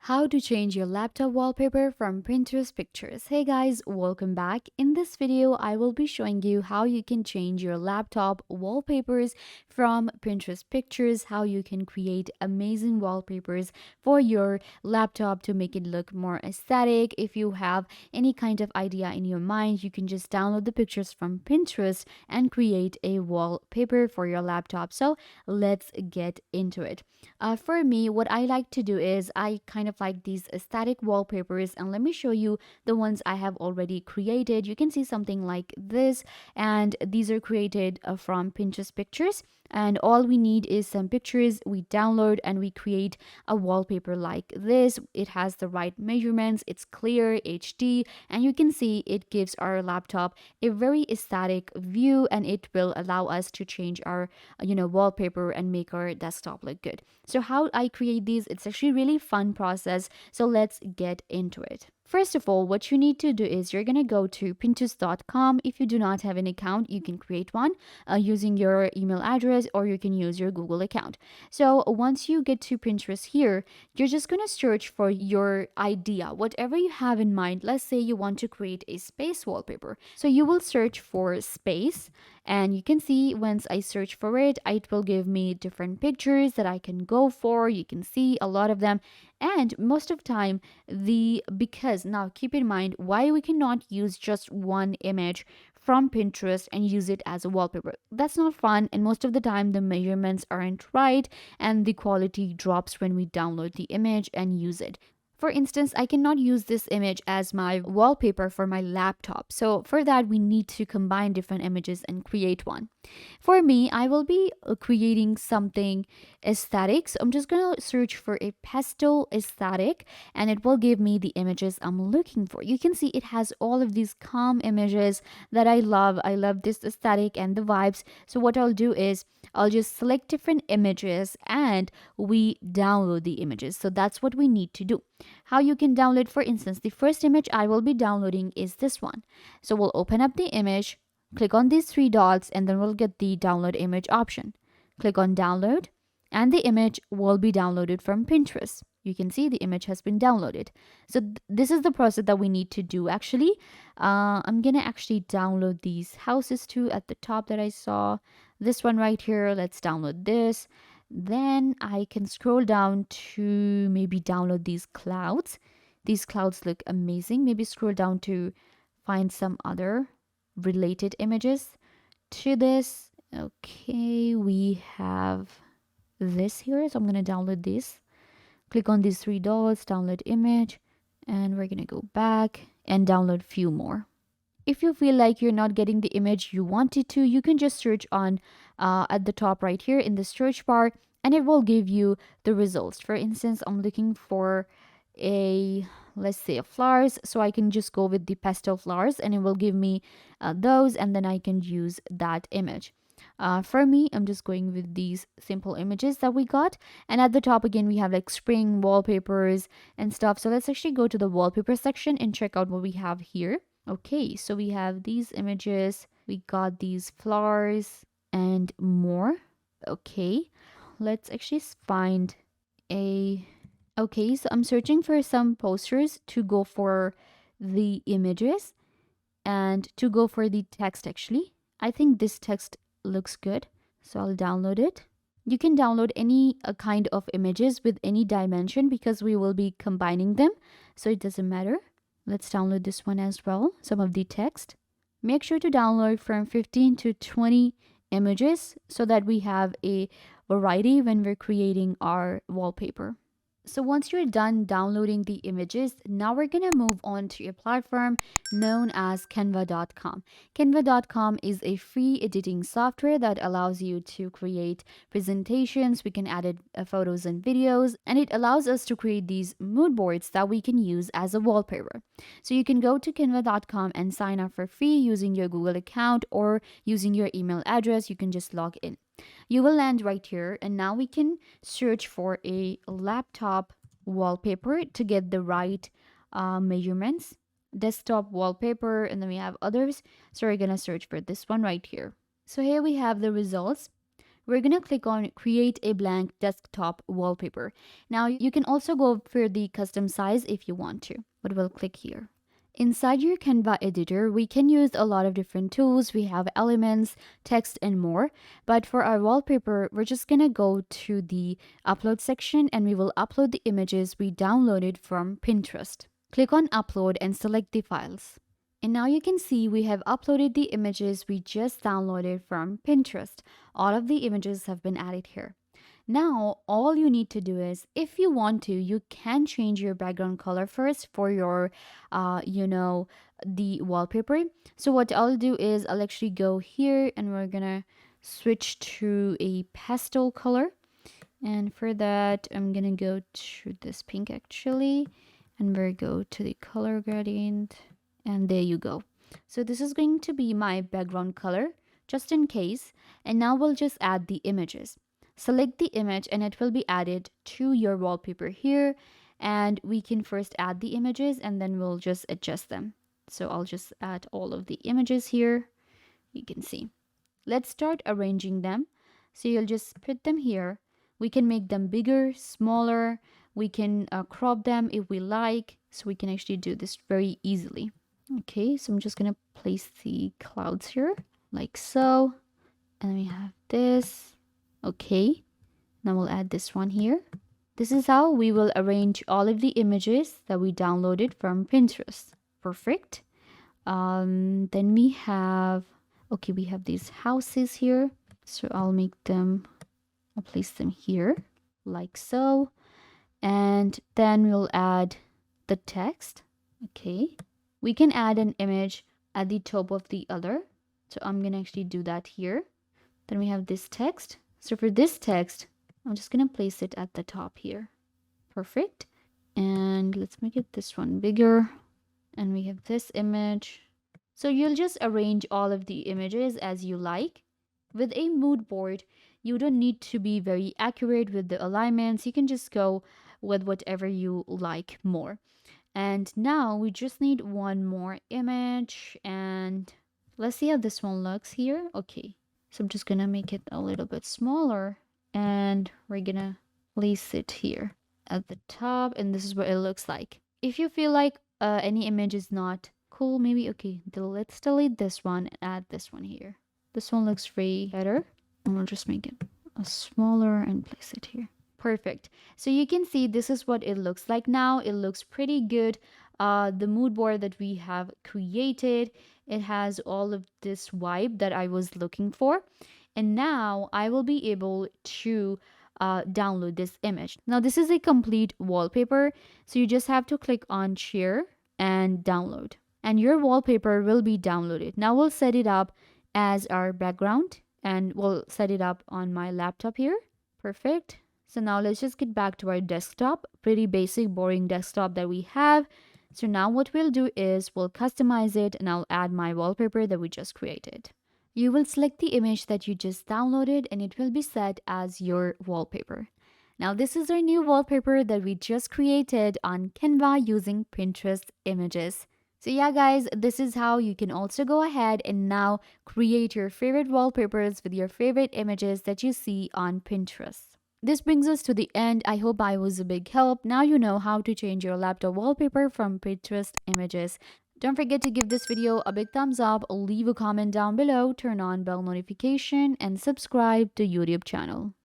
How to change your laptop wallpaper from Pinterest pictures. Hey guys, welcome back. In this video, I will be showing you how you can change your laptop wallpapers from Pinterest pictures, how you can create amazing wallpapers for your laptop to make it look more aesthetic. If you have any kind of idea in your mind, you can just download the pictures from Pinterest and create a wallpaper for your laptop. So let's get into it. For me, what I like to do is I kind of like these static wallpapers, and let me show you the ones I have already created. You can see something like this, and these are created from Pinterest pictures. And all we need is some pictures we download and we create a wallpaper like this. It has the right measurements, it's clear, HD, and you can see it gives our laptop a very aesthetic view, and it will allow us to change our wallpaper and make our desktop look good. So how I create these, it's actually really fun process. So let's get into it. First of all, what you need to do is you're going to go to pinterest.com. If you do not have an account, you can create one using your email address, or you can use your Google account. So once you get to Pinterest here, you're just going to search for your idea, whatever you have in mind. Let's say you want to create a space wallpaper. So you will search for space, and you can see once I search for it, it will give me different pictures that I can go for. You can see a lot of them. And most of the time, because now keep in mind why we cannot use just one image from Pinterest and use it as a wallpaper. That's not fun, and most of the time the measurements aren't right and the quality drops when we download the image and use it. For instance, I cannot use this image as my wallpaper for my laptop. So for that, we need to combine different images and create one. For me, I will be creating something aesthetic. So I'm just going to search for a pastel aesthetic, and it will give me the images I'm looking for. You can see it has all of these calm images that I love. I love this aesthetic and the vibes. So what I'll do is I'll just select different images and we download the images. So that's what we need to do. How you can download, for instance, the first image I will be downloading is this one. So we'll open up the image, click on these three dots, and then we'll get the download image option. Click on download, and the image will be downloaded from Pinterest. You can see the image has been downloaded. So this is the process that we need to do actually. I'm gonna actually download these houses too at the top that I saw. This one right here, let's download this. Then I can scroll down to maybe download these clouds. These clouds look amazing. Maybe scroll down to find some other related images to this. Okay, we have this here. So I'm going to download this. Click on these three dots, download image, and we're going to go back and download few more. If you feel like you're not getting the image you wanted to, you can just search on at the top right here in the search bar, and it will give you the results. For instance, I'm looking for let's say a flowers, so I can just go with the pastel flowers, and it will give me those, and then I can use that image. For me, I'm just going with these simple images that we got. And at the top again, we have like spring wallpapers and stuff. So let's actually go to the wallpaper section and check out what we have here. Okay, so we have these images, we got these flowers and more. Okay, let's actually find okay, so I'm searching for some posters to go for the images and to go for the text actually. I think this text looks good, so I'll download it. You can download any kind of images with any dimension because we will be combining them, so it doesn't matter. Let's download this one as well, some of the text. Make sure to download from 15 to 20 images so that we have a variety when we're creating our wallpaper. So once you're done downloading the images, now we're going to move on to a platform known as Canva.com. Canva.com is a free editing software that allows you to create presentations. We can add photos and videos, and it allows us to create these mood boards that we can use as a wallpaper. So you can go to Canva.com and sign up for free using your Google account or using your email address. You can just log in. You will land right here, and now we can search for a laptop wallpaper to get the right measurements. Desktop wallpaper, and then we have others. So we're gonna search for this one right here. So here we have the results. we're gonna click on create a blank desktop wallpaper. Now you can also go for the custom size if you want to, but we'll click here. Inside your Canva editor, we can use a lot of different tools. We have elements, text, and more. But for our wallpaper, we're just gonna go to the upload section and we will upload the images we downloaded from Pinterest. Click on upload and select the files. And now you can see we have uploaded the images we just downloaded from Pinterest. All of the images have been added here. Now, all you need to do is, if you want to, you can change your background color first for your, the wallpaper. So what I'll do is I'll actually go here and we're gonna switch to a pastel color. And for that, I'm gonna go to this pink actually, and we'll go to the color gradient, and there you go. So this is going to be my background color, just in case. And now we'll just add the images. Select the image and it will be added to your wallpaper here. And we can first add the images and then we'll just adjust them. So I'll just add all of the images here. You can see. Let's start arranging them. So you'll just put them here. We can make them bigger, smaller. We can crop them if we like. So we can actually do this very easily. Okay, so I'm just gonna place the clouds here like so. And we have this. Okay, now we'll add this one here. This is how we will arrange all of the images that we downloaded from Pinterest. Perfect. Then we have, okay, we have these houses here. So I'll place them here like so. And then we'll add the text. Okay, we can add an image at the top of the other. So I'm gonna actually do that here. Then we have this text. So for this text, I'm just gonna place it at the top here. Perfect. And let's make it this one bigger. And we have this image. So you'll just arrange all of the images as you like. With a mood board, you don't need to be very accurate with the alignments. You can just go with whatever you like more. And now we just need one more image. And let's see how this one looks here. Okay. So I'm just gonna make it a little bit smaller and we're gonna place it here at the top, and this is what it looks like. If you feel like any image is not cool, maybe, okay, let's delete this one and add this one here. This one looks way better, and we'll just make it a smaller and place it here. Perfect. So you can see this is what it looks like now. It looks pretty good. The mood board that we have created, it has all of this vibe that I was looking for. And now I will be able to download this image. Now this is a complete wallpaper. So you just have to click on share and download. And your wallpaper will be downloaded. Now we'll set it up as our background and we'll set it up on my laptop here. Perfect. So now let's just get back to our desktop, pretty basic, boring desktop that we have. So now what we'll do is we'll customize it and I'll add my wallpaper that we just created. You will select the image that you just downloaded and it will be set as your wallpaper. Now this is our new wallpaper that we just created on Canva using Pinterest images. So yeah guys, this is how you can also go ahead and now create your favorite wallpapers with your favorite images that you see on Pinterest. This brings us to the end. I hope I was a big help. Now you know how to change your laptop wallpaper from Pinterest images. Don't forget to give this video a big thumbs up, leave a comment down below, turn on bell notification, and subscribe to YouTube channel.